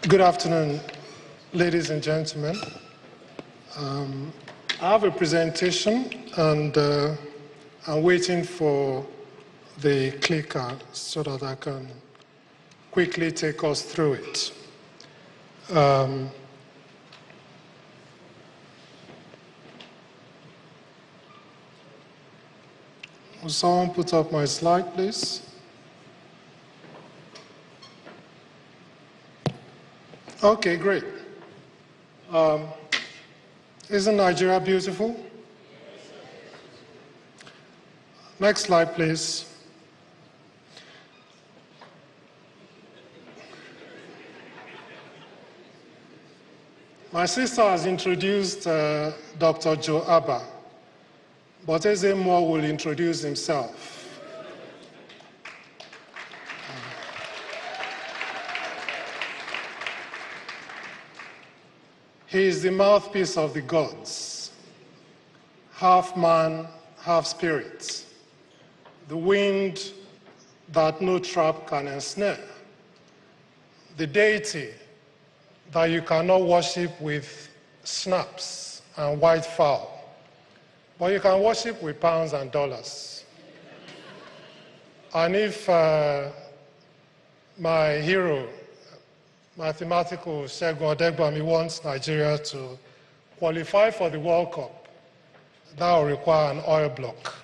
Good afternoon, ladies and gentlemen. I have a presentation, and I'm waiting for the clicker so that I can quickly take us through it. Will someone put up my slide, please? Okay, great. Isn't Nigeria beautiful? Next slide, please. My sister has introduced Dr. Joe Abah, but Eze Moore will introduce himself. He is the mouthpiece of the gods, half man, half spirit, the wind that no trap can ensnare, the deity that you cannot worship with snaps and white fowl, but you can worship with pounds and dollars. And if my hero, mathematical Segun Odegbami, wants Nigeria to qualify for the World Cup, that will require an oil block.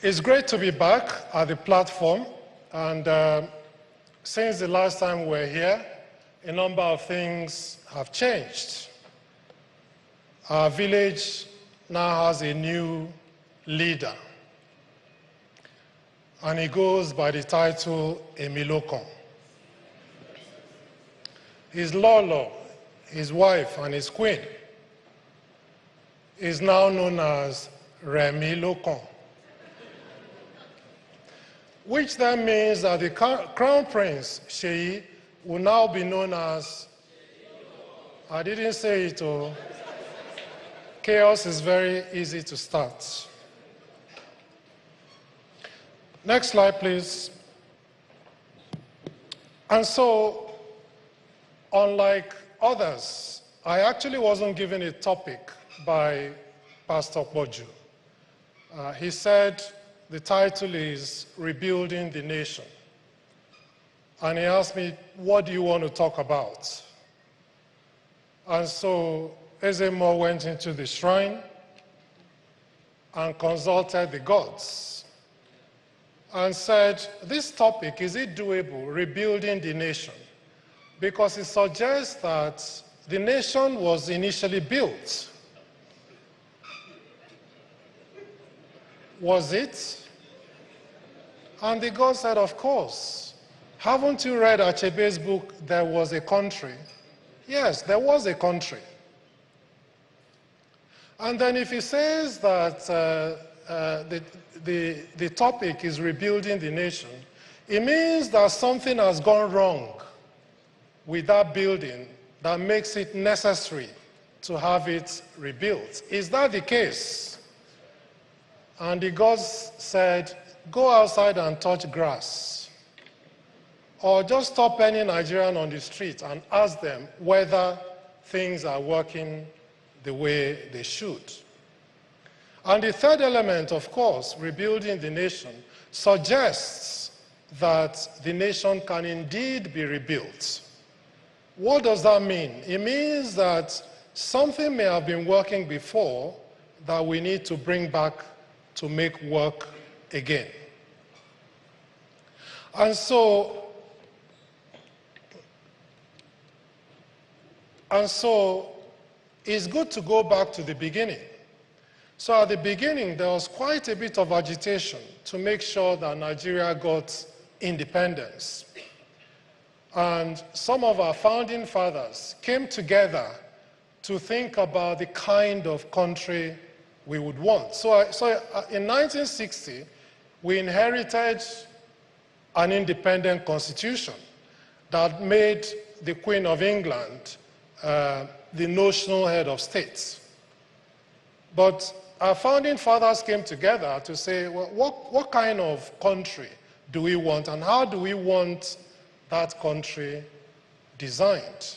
It's great to be back at the platform, and since the last time we were here, a number of things have changed. Our village now has a new leader, and he goes by the title Emilokon. His Lolo, his wife, and his queen is now known as Remilokon, which then means that the Crown Prince, Sheyi, will now be known as, I didn't say it, oh. Chaos is very easy to start. Next slide, please. And so, unlike others, I actually wasn't given a topic by Pastor Boju. He said the title is Rebuilding the Nation. And he asked me, what do you want to talk about? And so Eze Moore went into the shrine and consulted the gods and said, this topic, is it doable, rebuilding the nation? Because it suggests that the nation was initially built. Was it? And the God said, of course. Haven't you read Achebe's book, There Was a Country? Yes, there was a country. And then if he says that the topic is rebuilding the nation, it means that something has gone wrong with that building that makes it necessary to have it rebuilt. Is that the case? And the gods said, go outside and touch grass, or just stop any Nigerian on the street and ask them whether things are working the way they should. And the third element, of course, rebuilding the nation, suggests that the nation can indeed be rebuilt. What does that mean? It means that something may have been working before that we need to bring back to make work again. And so it's good to go back to the beginning. So at the beginning, there was quite a bit of agitation to make sure that Nigeria got independence. And some of our founding fathers came together to think about the kind of country we would want. So in 1960, we inherited an independent constitution that made the Queen of England the notional head of state. But our founding fathers came together to say, well, what kind of country do we want, and how do we want that country designed?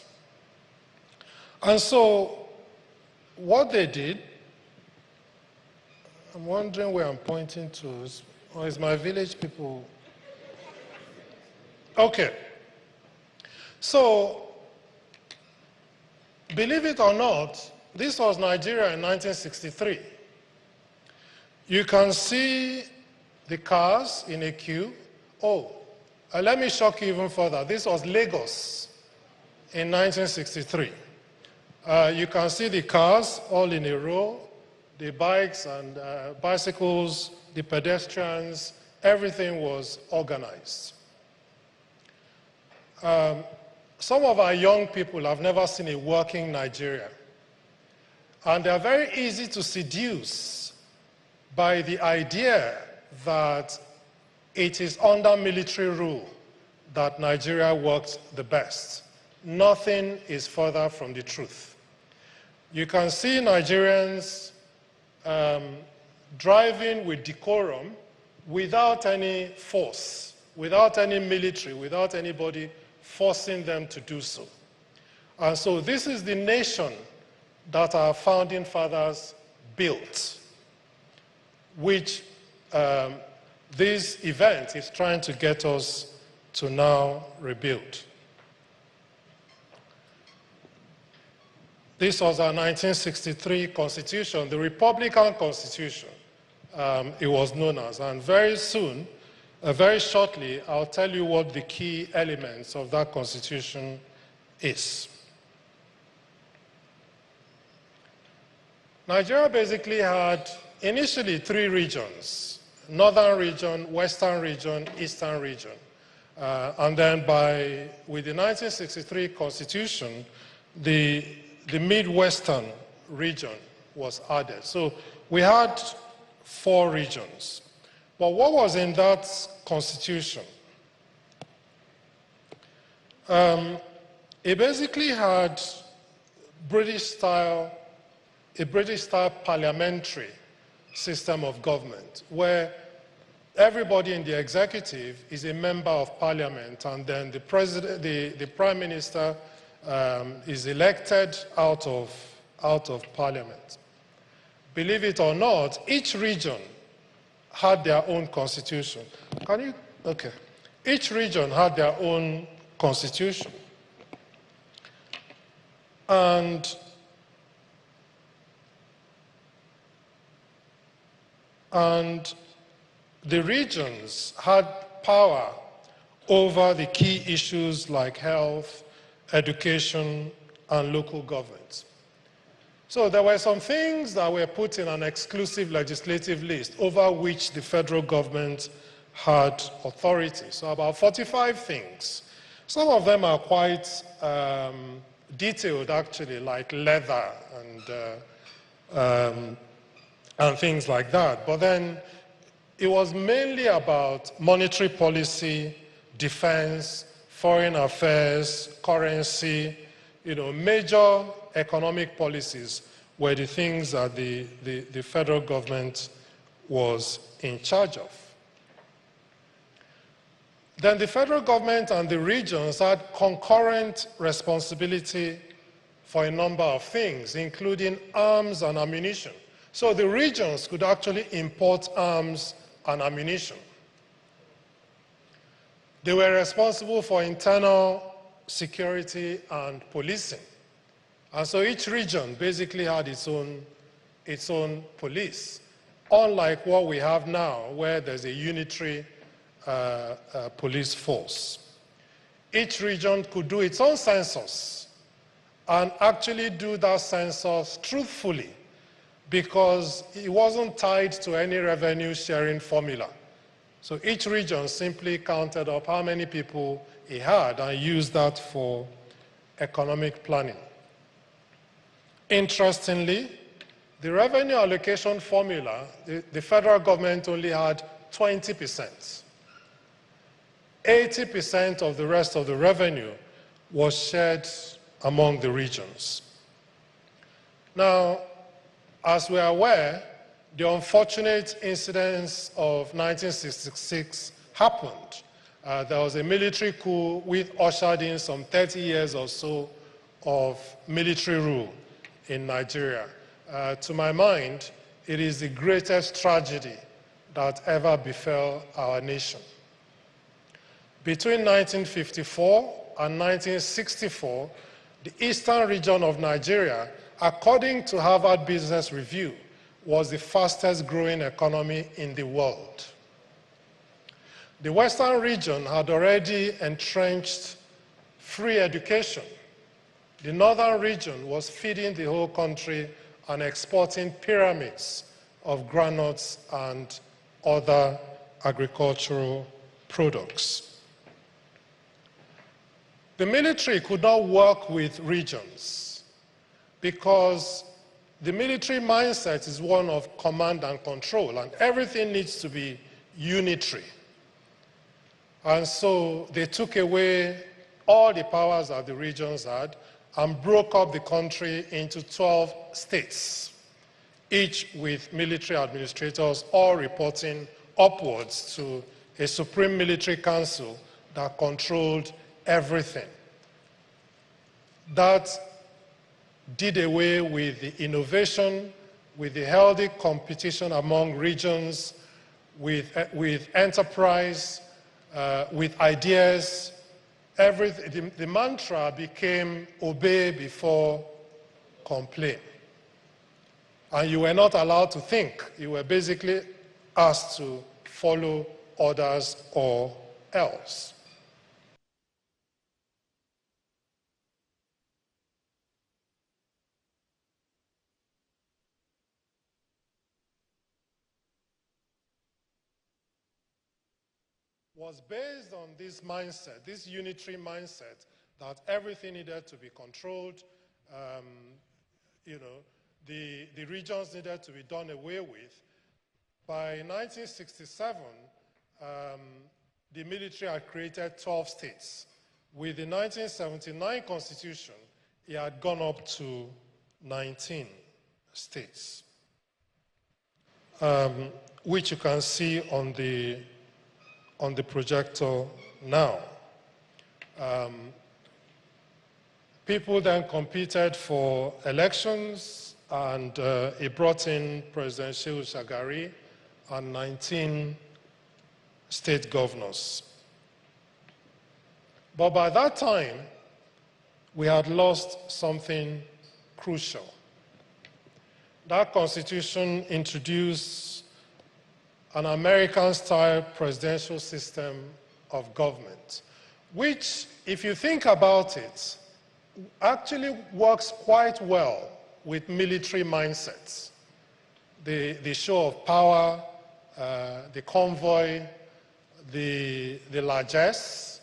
And so what they did, I'm wondering where I'm pointing to, or is my village people? Okay. So, believe it or not, this was Nigeria in 1963. You can see the cars in a queue. Oh, let me shock you even further. This was Lagos in 1963. You can see the cars all in a row, the bikes and bicycles, the pedestrians, everything was organized. Some of our young people have never seen a working Nigeria. And they are very easy to seduce by the idea that it is under military rule that Nigeria works the best. Nothing is further from the truth. You can see Nigerians driving with decorum without any force, without any military, without anybody forcing them to do so. And so this is the nation that our founding fathers built, which this event is trying to get us to now rebuild. This was our 1963 Constitution, the Republican Constitution, it was known as. And very soon, very shortly, I'll tell you what the key elements of that Constitution is. Nigeria basically had initially 3 regions: northern region, western region, eastern region. And then with the 1963 Constitution, the Midwestern region was added. So we had 4 regions. But what was in that Constitution? It basically had a British-style parliamentary system of government, where everybody in the executive is a member of parliament, and then the president, the prime minister is elected out of parliament. Believe it or not, each region had their own constitution. Okay. Each region had their own constitution. And the regions had power over the key issues like health, education, and local government. So there were some things that were put in an exclusive legislative list over which the federal government had authority. So about 45 things. Some of them are quite detailed, actually, like leather and things like that. But then it was mainly about monetary policy, defense, foreign affairs, currency, major economic policies were the things that the federal government was in charge of. Then the federal government and the regions had concurrent responsibility for a number of things, including arms and ammunition. So the regions could actually import arms and ammunition. They were responsible for internal security and policing. And so each region basically had its own police, unlike what we have now, where there's a unitary police force. Each region could do its own census and actually do that census truthfully, because it wasn't tied to any revenue sharing formula. So each region simply counted up how many people it had and used that for economic planning. Interestingly, the revenue allocation formula, the federal government only had 20%. 80% of the rest of the revenue was shared among the regions. Now, as we are aware, the unfortunate incidents of 1966 happened. There was a military coup which ushered in some 30 years or so of military rule in Nigeria. To my mind, it is the greatest tragedy that ever befell our nation. Between 1954 and 1964, the eastern region of Nigeria, according to Harvard Business Review, was the fastest growing economy in the world. The western region had already entrenched free education. The northern region was feeding the whole country and exporting pyramids of granules and other agricultural products. The military could not work with regions because the military mindset is one of command and control, and everything needs to be unitary. And so they took away all the powers that the regions had and broke up the country into 12 states, each with military administrators, all reporting upwards to a supreme military council that controlled everything. That did away with the innovation, with the healthy competition among regions, with enterprise, with ideas. The mantra became obey before complain. And you were not allowed to think. You were basically asked to follow orders or else. Was based on this mindset, this unitary mindset, that everything needed to be controlled, the regions needed to be done away with. By 1967, the military had created 12 states. With the 1979 Constitution, it had gone up to 19 states, which you can see on the projector now. People then competed for elections, and it brought in President Shehu Shagari and 19 state governors. But by that time, we had lost something crucial. That constitution introduced an American-style presidential system of government, which, if you think about it, actually works quite well with military mindsets. The show of power, the convoy, the largesse.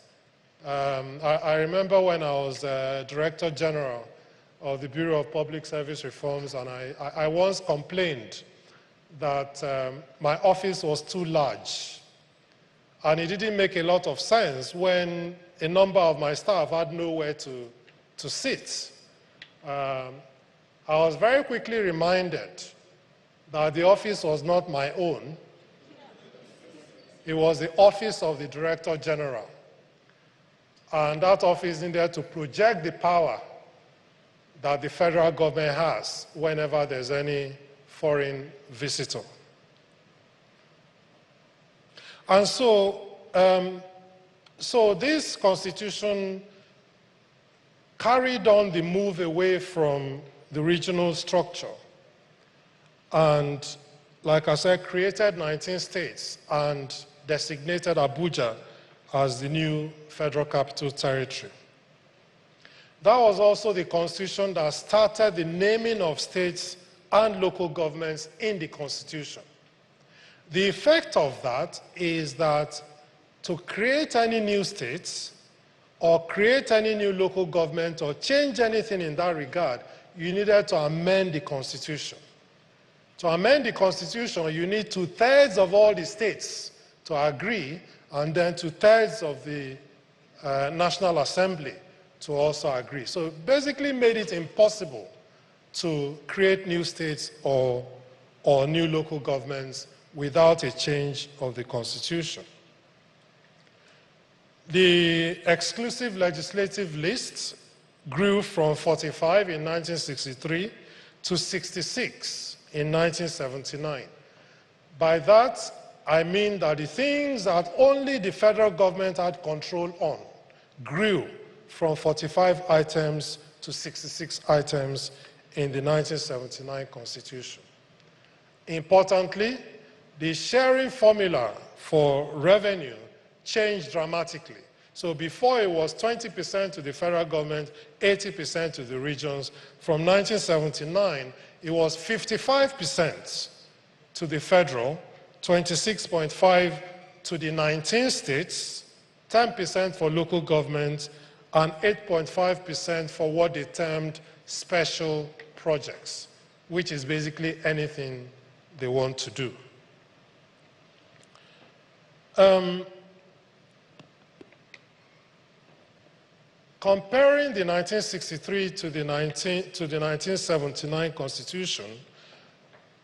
I remember when I was Director General of the Bureau of Public Service Reforms, and I once complained that my office was too large. And it didn't make a lot of sense when a number of my staff had nowhere to sit. I was very quickly reminded that the office was not my own. It was the office of the Director General. And that office needed to project the power that the federal government has whenever there's any foreign visitor. And so this constitution carried on the move away from the regional structure and, like I said, created 19 states and designated Abuja as the new federal capital territory. That was also the constitution that started the naming of states and local governments in the Constitution. The effect of that is that to create any new states or create any new local government or change anything in that regard, you needed to amend the Constitution. To amend the Constitution, you need 2/3 of all the states to agree, and then 2/3 of the National Assembly to also agree. So it basically made it impossible to create new states or new local governments without a change of the Constitution. The exclusive legislative list grew from 45 in 1963 to 66 in 1979. By that, I mean that the things that only the federal government had control on grew from 45 items to 66 items in the 1979 Constitution. Importantly, the sharing formula for revenue changed dramatically. So before it was 20% to the federal government, 80% to the regions. From 1979, it was 55% to the federal, 26.5% to the 19 states, 10% for local governments, and 8.5% for what they termed special projects, which is basically anything they want to do. Comparing the 1963 to the 1979 Constitution,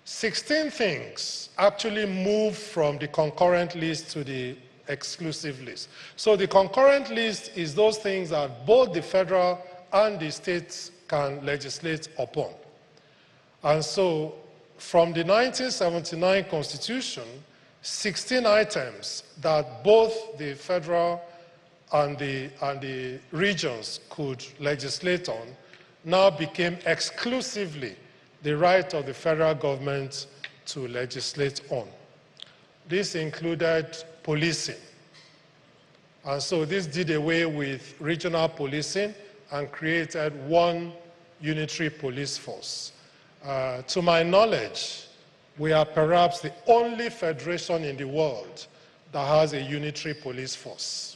16 things actually moved from the concurrent list to the exclusive list. So the concurrent list is those things that both the federal and the states can legislate upon. And so from the 1979 Constitution, 16 items that both the federal and the regions could legislate on now became exclusively the right of the federal government to legislate on. This included policing. And so this did away with regional policing and created one unitary police force. To my knowledge, we are perhaps the only federation in the world that has a unitary police force.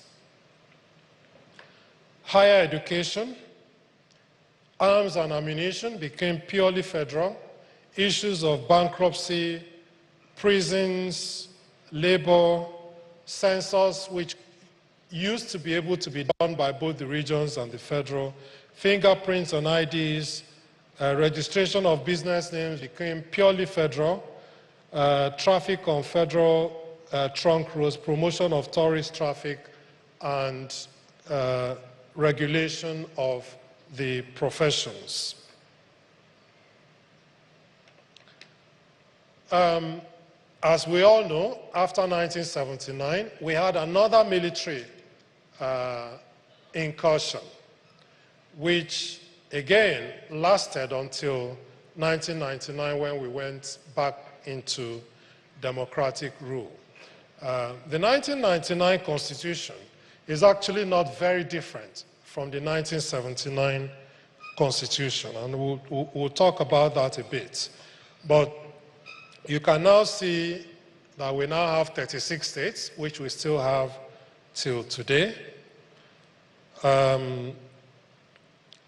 Higher education, arms and ammunition became purely federal. Issues of bankruptcy, prisons, labor, census, which used to be able to be done by both the regions and the federal, fingerprints on IDs, registration of business names became purely federal, traffic on federal trunk roads, promotion of tourist traffic, and regulation of the professions. As we all know, after 1979, we had another military incursion, which again lasted until 1999 when we went back into democratic rule. The 1999 Constitution is actually not very different from the 1979 Constitution, and we'll talk about that a bit. But you can now see that we now have 36 states, which we still have till today.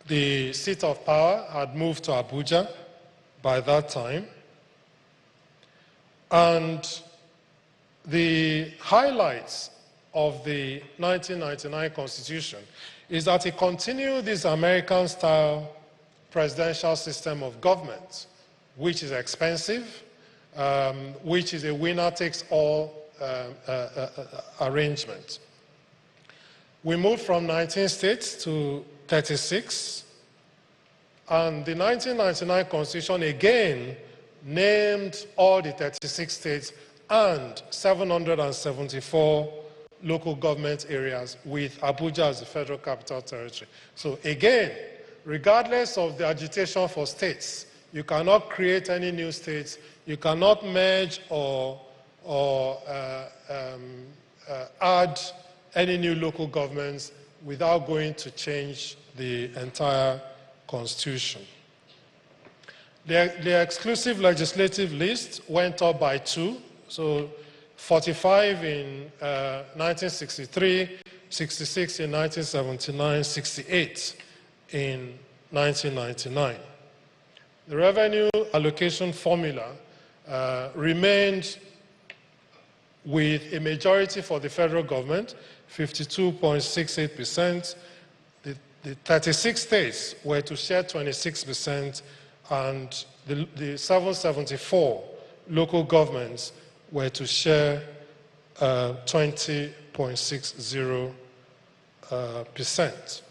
The seat of power had moved to Abuja by that time. And the highlights of the 1999 Constitution is that it continued this American-style presidential system of government, which is expensive, which is a winner-takes-all arrangement. We moved from 19 states to 36, and the 1999 Constitution again named all the 36 states and 774 local government areas with Abuja as the federal capital territory. So again, regardless of the agitation for states, you cannot create any new states, you cannot merge or add any new local governments without going to change the entire constitution. The exclusive legislative list went up by 2, so 45 in 1963, 66 in 1979, 68 in 1999. The revenue allocation formula remained with a majority for the federal government, 52.68%. The 36 states were to share 26%, and the 774 local governments were to share 20.60%. percent.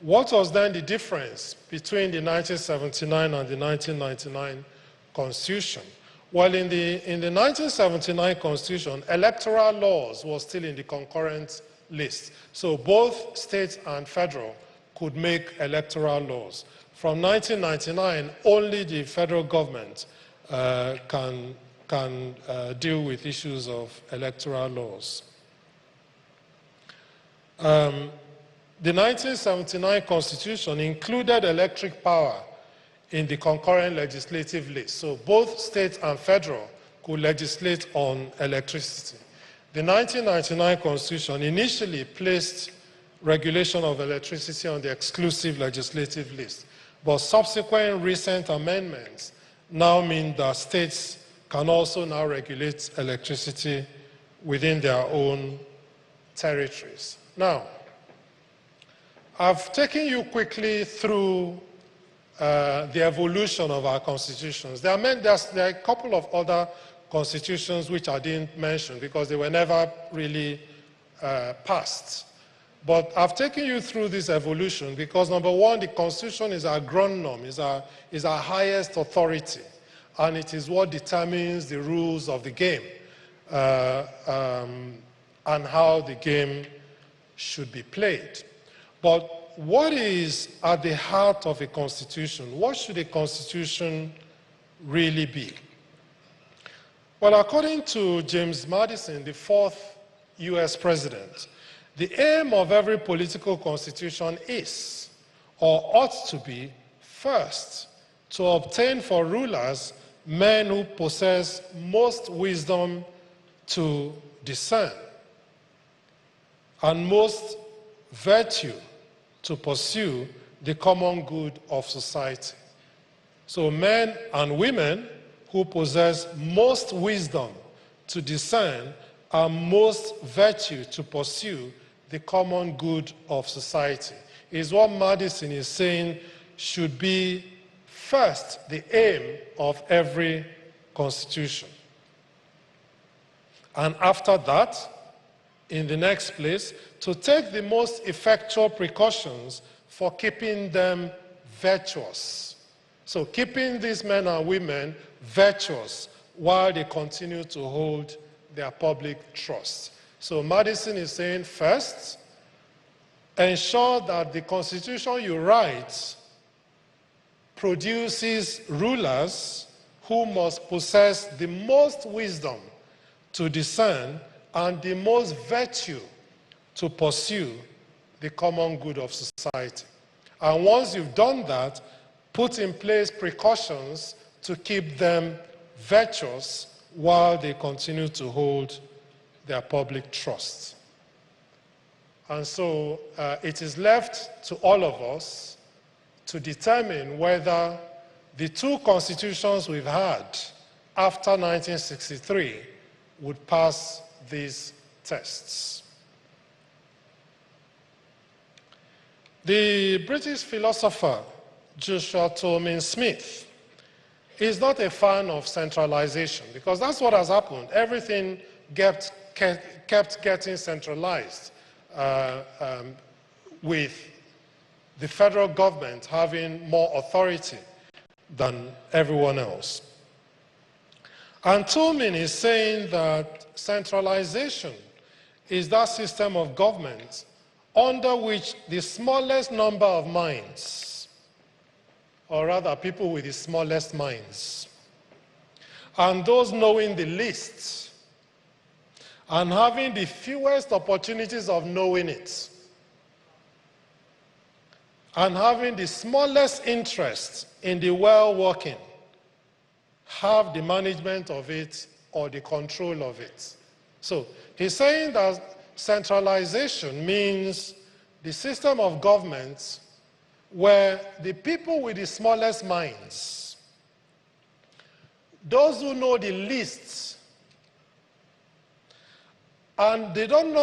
What was then the difference between the 1979 and the 1999 Constitution? Well, in the 1979 Constitution, electoral laws were still in the concurrent list. So both states and federal could make electoral laws. From 1999, only the federal government can deal with issues of electoral laws. The 1979 Constitution included electric power in the concurrent legislative list. So both state and federal could legislate on electricity. The 1999 Constitution initially placed regulation of electricity on the exclusive legislative list, but subsequent recent amendments now mean that states can also now regulate electricity within their own territories. Now, I've taken you quickly through the evolution of our constitutions. There are a couple of other constitutions which I didn't mention because they were never really passed. But I've taken you through this evolution because, number one, the Constitution is our ground norm, is our highest authority, and it is what determines the rules of the game and how the game should be played. But what is at the heart of a constitution? What should a constitution really be? Well, according to James Madison, the fourth US president, the aim of every political constitution is, or ought to be, first, to obtain for rulers men who possess most wisdom to discern and most virtue to pursue the common good of society. So men and women who possess most wisdom to discern and most virtue to pursue the common good of society is what Madison is saying should be first the aim of every constitution. And after that, in the next place, to take the most effectual precautions for keeping them virtuous. So keeping these men and women virtuous while they continue to hold their public trust. So Madison is saying, first, ensure that the constitution you write produces rulers who must possess the most wisdom to discern and the most virtue to pursue the common good of society. And once you've done that, put in place precautions to keep them virtuous while they continue to hold their public trust. And so it is left to all of us to determine whether the two constitutions we've had after 1963 would pass these tests. The British philosopher Joshua Tolman Smith is not a fan of centralization because that's what has happened. Everything kept getting centralized with the federal government having more authority than everyone else. And Tolman is saying that centralization is that system of government under which the smallest number of minds, or rather people with the smallest minds, and those knowing the least, and having the fewest opportunities of knowing it, and having the smallest interest in the well-working, have the management of it or the control of it. So he's saying that centralization means the system of government where the people with the smallest minds, those who know the least, and they don't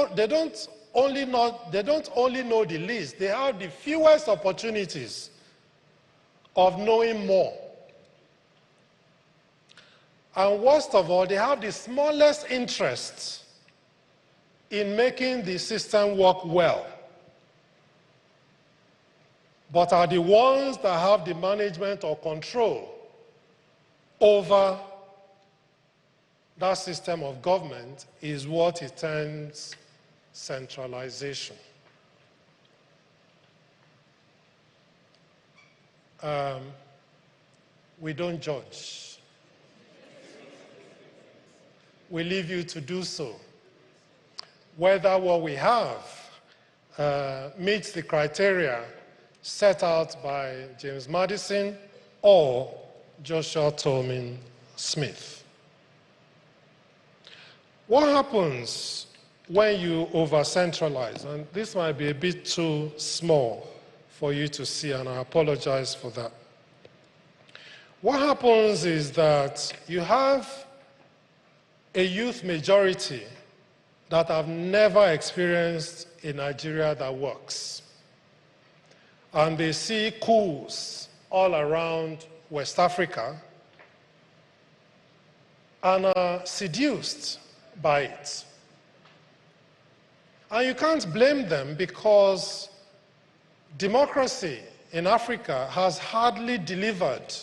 only know the least, they have the fewest opportunities of knowing more. And worst of all, they have the smallest interest in making the system work well, but are the ones that have the management or control over that system of government is what it terms centralization. We don't judge. We leave you to do so. Whether what we have meets the criteria set out by James Madison or Joshua Tolman Smith. What happens when you over-centralize? And this might be a bit too small for you to see, and I apologize for that. What happens is that you have a youth majority that have never experienced a Nigeria that works. And they see coups all around West Africa and are seduced by it. And you can't blame them because democracy in Africa has hardly delivered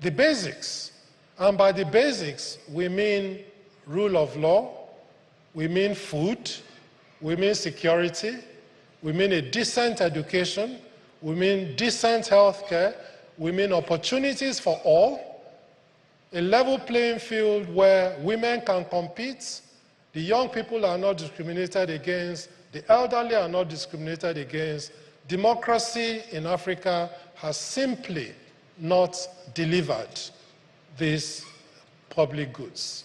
the basics. And by the basics, we mean rule of law, we mean food, we mean security, we mean a decent education, we mean decent health care, we mean opportunities for all, a level playing field where women can compete, the young people are not discriminated against, the elderly are not discriminated against. Democracy in Africa has simply not delivered these public goods.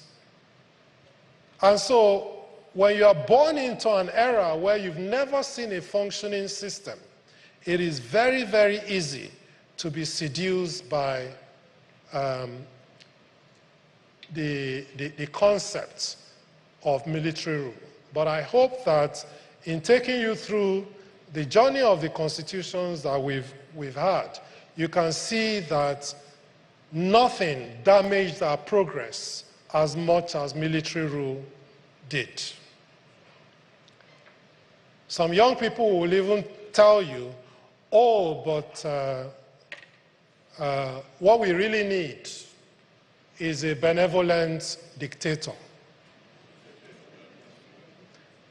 And so, when you are born into an era where you've never seen a functioning system, it is very, very easy to be seduced by the concept of military rule. But I hope that in taking you through the journey of the constitutions that we've had, you can see that nothing damaged our progress as much as military rule did. Some young people will even tell you, oh, but what we really need is a benevolent dictator.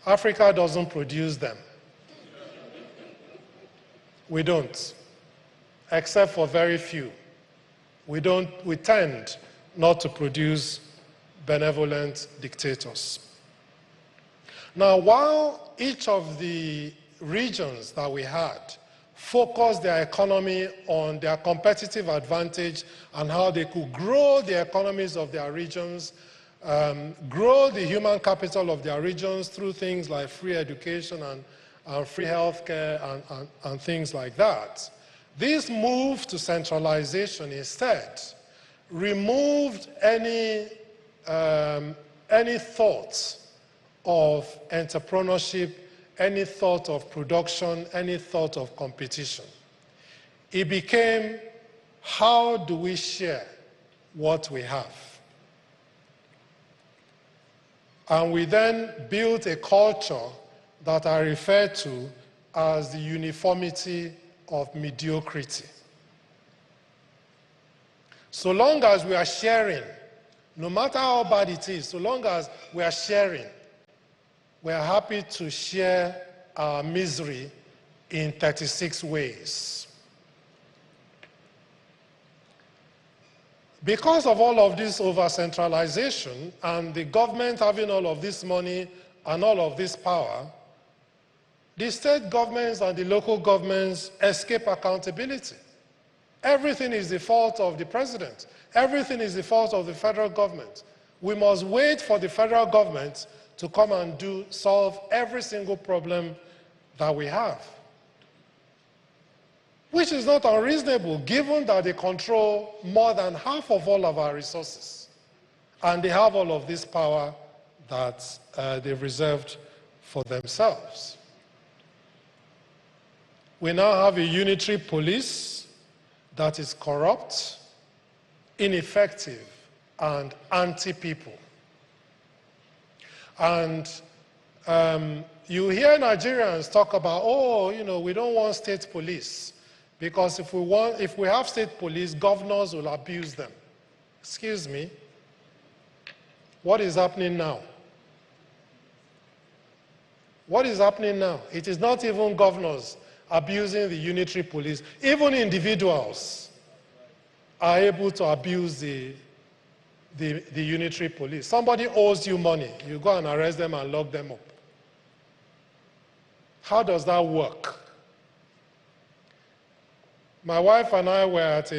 Africa doesn't produce them. We don't, except for very few. We tend not to produce benevolent dictators. Now, while each of the regions that we had focused their economy on their competitive advantage and how they could grow the economies of their regions, grow the human capital of their regions through things like free education and free healthcare and things like that, this move to centralization instead removed any thought of entrepreneurship, any thought of production, any thought of competition. It became, how do we share what we have? And we then built a culture that I refer to as the uniformity of mediocrity. So long as we are sharing, no matter how bad it is, so long as we are sharing, we are happy to share our misery in 36 ways. Because of all of this over-centralization and the government having all of this money and all of this power, the state governments and the local governments escape accountability. Everything is the fault of the president. Everything is the fault of the federal government. We must wait for the federal government to come and solve every single problem that we have. Which is not unreasonable, given that they control more than half of all of our resources. And they have all of this power that they've reserved for themselves. We now have a unitary police that is corrupt, ineffective, and anti-people. And You hear Nigerians talk about, oh, we don't want state police because if we have state police, governors will abuse them. Excuse me. What is happening now? What is happening now? It is not even governors abusing the unitary police. Even individuals are able to abuse the unitary police. Somebody owes you money. You go and arrest them and lock them up. How does that work? My wife and I were at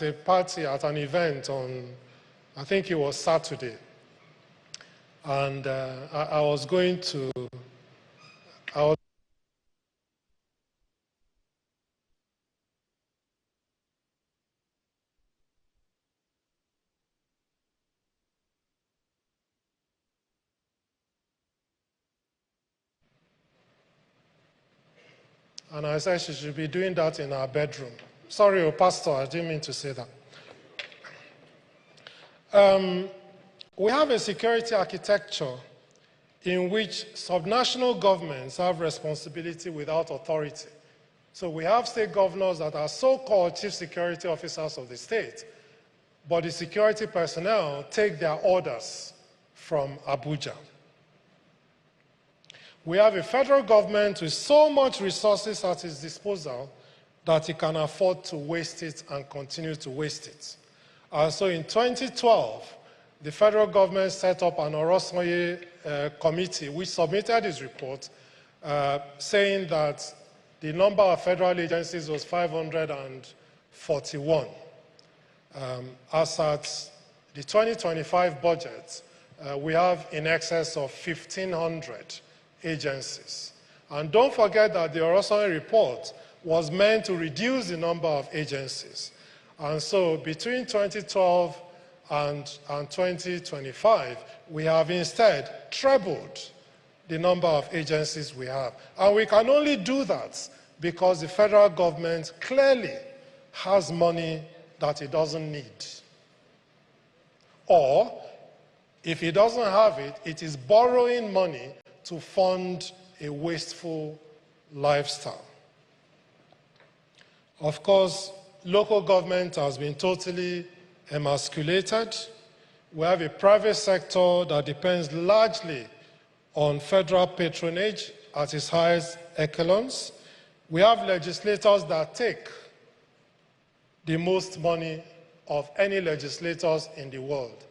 a party, at an event on, I think it was Saturday. And I was going to, and I said she should be doing that in her bedroom. Sorry, Pastor, I didn't mean to say that. We have a security architecture in which subnational governments have responsibility without authority. So we have state governors that are so-called chief security officers of the state, but the security personnel take their orders from Abuja. We have a federal government with so much resources at its disposal that it can afford to waste it and continue to waste it. So in 2012, the federal government set up an Orosanye committee which submitted its report saying that the number of federal agencies was 541. As at the 2025 budget, we have in excess of 1,500 agencies. And don't forget that the Orosanye report was meant to reduce the number of agencies. And so between 2012 and 2025, we have instead trebled the number of agencies we have. And we can only do that because the federal government clearly has money that it doesn't need. Or, if it doesn't have it, it is borrowing money to fund a wasteful lifestyle. Of course, local government has been totally emasculated. We have a private sector that depends largely on federal patronage at its highest echelons. We have legislators that take the most money of any legislators in the world.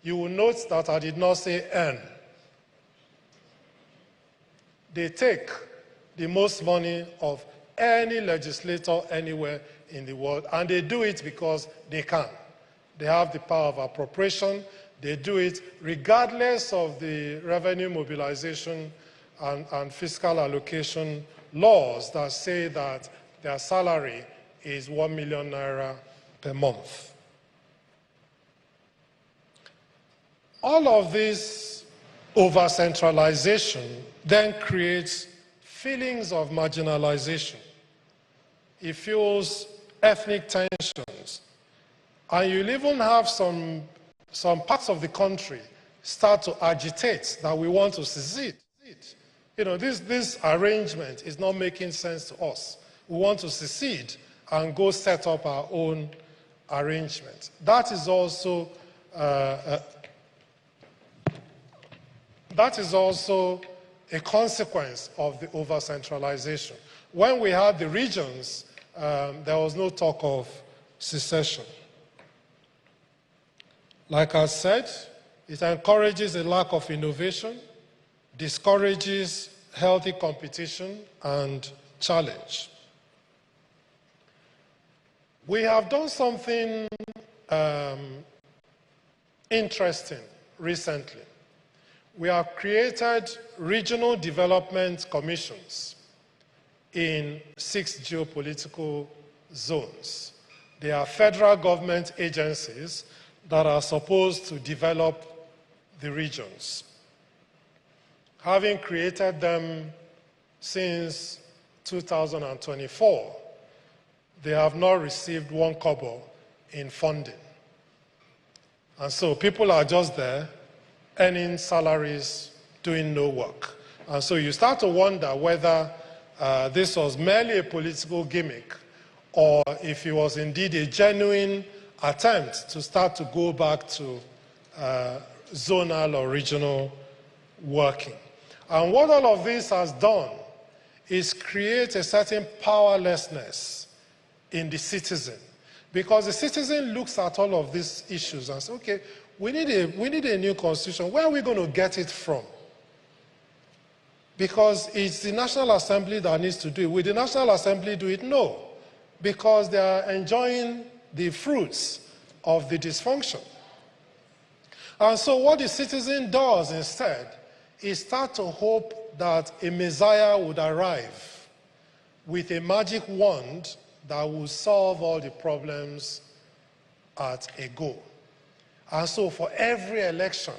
You will note that I did not say earn. They take the most money of any legislator anywhere in the world, and they do it because they can. They have the power of appropriation. They do it regardless of the revenue mobilization and fiscal allocation laws that say that their salary is 1 million naira per month. All of this over-centralization then creates feelings of marginalization. It fuels ethnic tensions. And you'll even have some parts of the country start to agitate that we want to secede. This arrangement is not making sense to us. We want to secede and go set up our own arrangement. That is also a consequence of the over-centralization. When we had the regions, there was no talk of secession. Like I said, it encourages a lack of innovation, discourages healthy competition and challenge. We have done something interesting recently. We have created regional development commissions in 6 geopolitical zones. They are federal government agencies that are supposed to develop the regions. Having created them since 2024, they have not received 1 kobo in funding. And so people are just there earning salaries doing no work. And so you start to wonder whether this was merely a political gimmick or if it was indeed a genuine attempt to start to go back to zonal or regional working. And what all of this has done is create a certain powerlessness in the citizen. Because the citizen looks at all of these issues and says, okay, we need a new constitution. Where are we going to get it from? Because it's the National Assembly that needs to do it. Will the National Assembly do it? No. Because they are enjoying the fruits of the dysfunction. And so what the citizen does instead is start to hope that a Messiah would arrive with a magic wand that will solve all the problems at a go. And so for every election,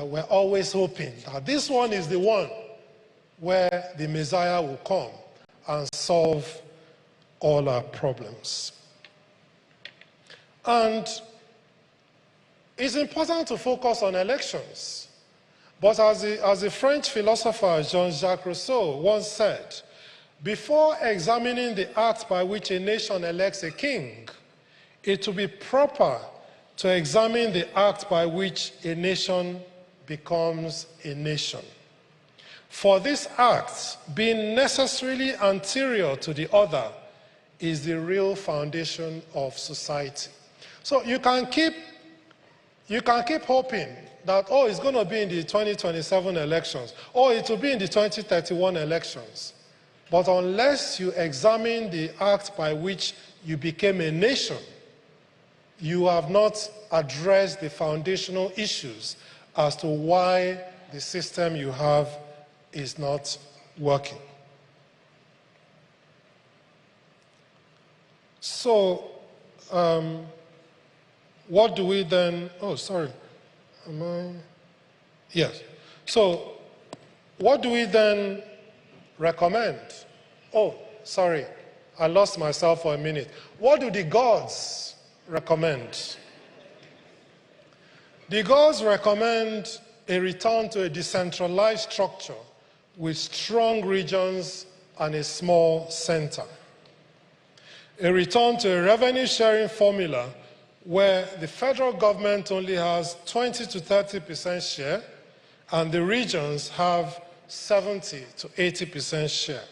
we're always hoping that this one is the one where the Messiah will come and solve all our problems. And it's important to focus on elections. But as the French philosopher Jean-Jacques Rousseau once said, before examining the act by which a nation elects a king, it will be proper to examine the act by which a nation becomes a nation. For this act, being necessarily anterior to the other, is the real foundation of society. So you can keep hoping that, oh, it's going to be in the 2027 elections, or it will be in the 2031 elections. But unless you examine the act by which you became a nation, you have not addressed the foundational issues as to why the system you have is not working. So, what do we then, oh, sorry, yes. So, what do we then recommend? Oh, sorry, I lost myself for a minute. What do the gods recommend? The gods recommend a return to a decentralized structure with strong regions and a small center. A return to a revenue-sharing formula where the federal government only has 20 to 30% share and the regions have 70 to 80% share.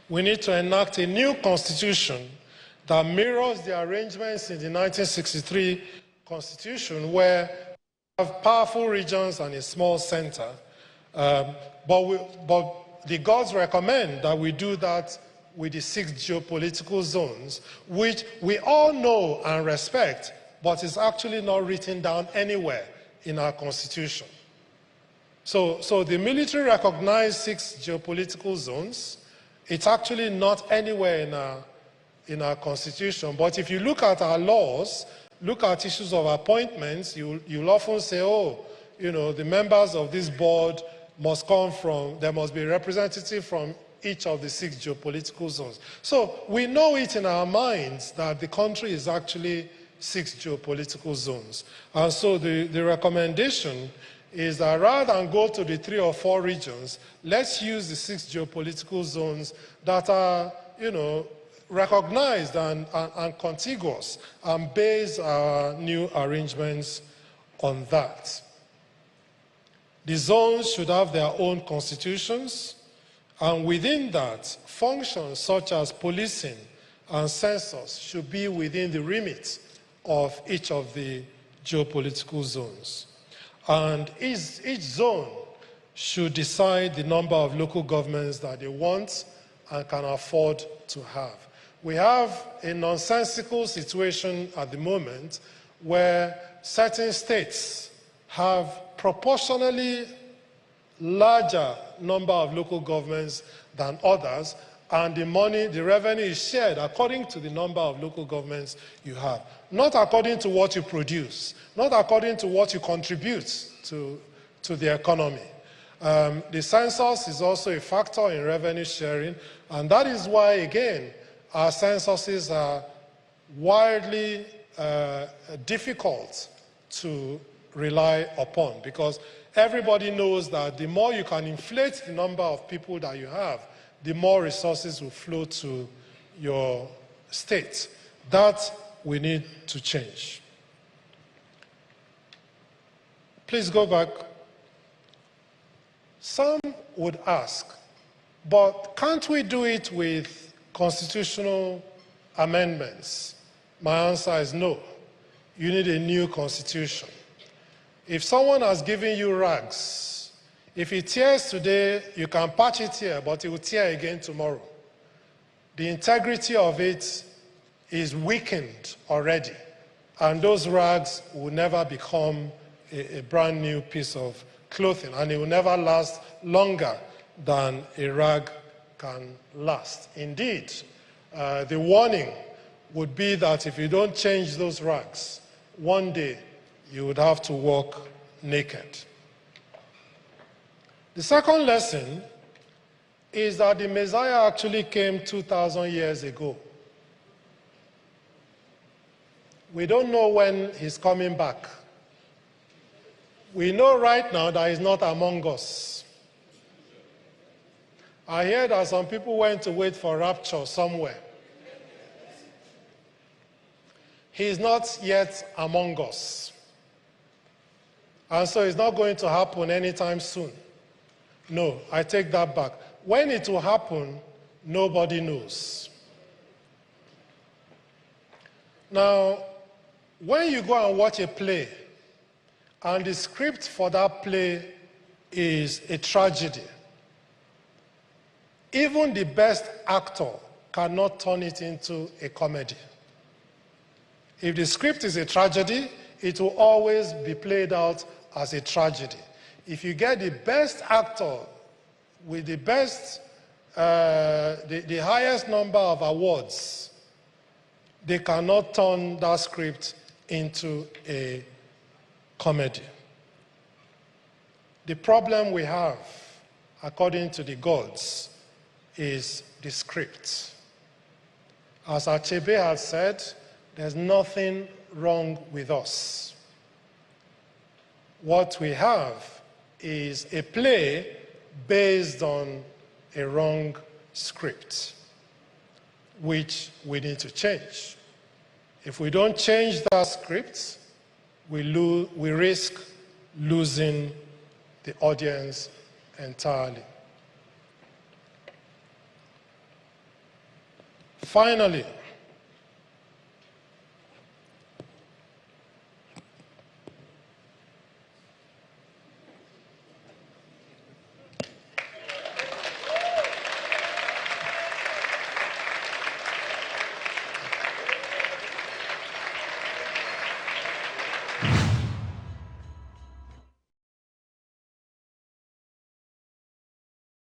We need to enact a new constitution that mirrors the arrangements in the 1963 constitution where we have powerful regions and a small center. But the gods recommend that we do that with the 6 geopolitical zones, which we all know and respect, but is actually not written down anywhere in our constitution. So the military recognized 6 geopolitical zones. It's actually not anywhere in our constitution. But if you look at our laws, look at issues of appointments, you'll often say, oh, you know, the members of this board must come from, there must be a representative from each of the 6 geopolitical zones. So we know it in our minds that the country is actually 6 geopolitical zones. And so the recommendation is that rather than go to the 3 or 4 regions, let's use the 6 geopolitical zones that are, you know, recognized and contiguous and base our new arrangements on that. The zones should have their own constitutions, and within that, functions such as policing and census should be within the remit of each of the geopolitical zones. And each zone should decide the number of local governments that they want and can afford to have. We have a nonsensical situation at the moment where certain states have proportionally larger number of local governments than others, and the money, the revenue is shared according to the number of local governments you have. Not according to what you produce, not according to what you contribute to the economy. The census is also a factor in revenue sharing, and that is why, again, our censuses are wildly difficult to rely upon, because everybody knows that the more you can inflate the number of people that you have, the more resources will flow to your state. That we need to change. Please go back. Some would ask, but can't we do it with constitutional amendments? My answer is no. You need a new constitution. If someone has given you rags, if it tears today, you can patch it here, but it will tear again tomorrow. The integrity of it is weakened already, and those rags will never become a brand new piece of clothing, and it will never last longer than a rag can last. Indeed, the warning would be that if you don't change those rags, one day you would have to walk naked. The second lesson is that the Messiah actually came 2,000 years ago. We don't know when he's coming back. We know right now that he's not among us. I hear that some people went to wait for rapture somewhere. He's not yet among us. And so it's not going to happen anytime soon. No, I take that back. When it will happen, nobody knows. Now, when you go and watch a play, and the script for that play is a tragedy, even the best actor cannot turn it into a comedy. If the script is a tragedy, it will always be played out as a tragedy. If you get the best actor with the best, the highest number of awards, they cannot turn that script into a comedy. The problem we have, according to the gods, is the script. As Achebe has said, there's nothing wrong with us. What we have is a play based on a wrong script, which we need to change. If we don't change that script, we risk losing the audience entirely. Finally,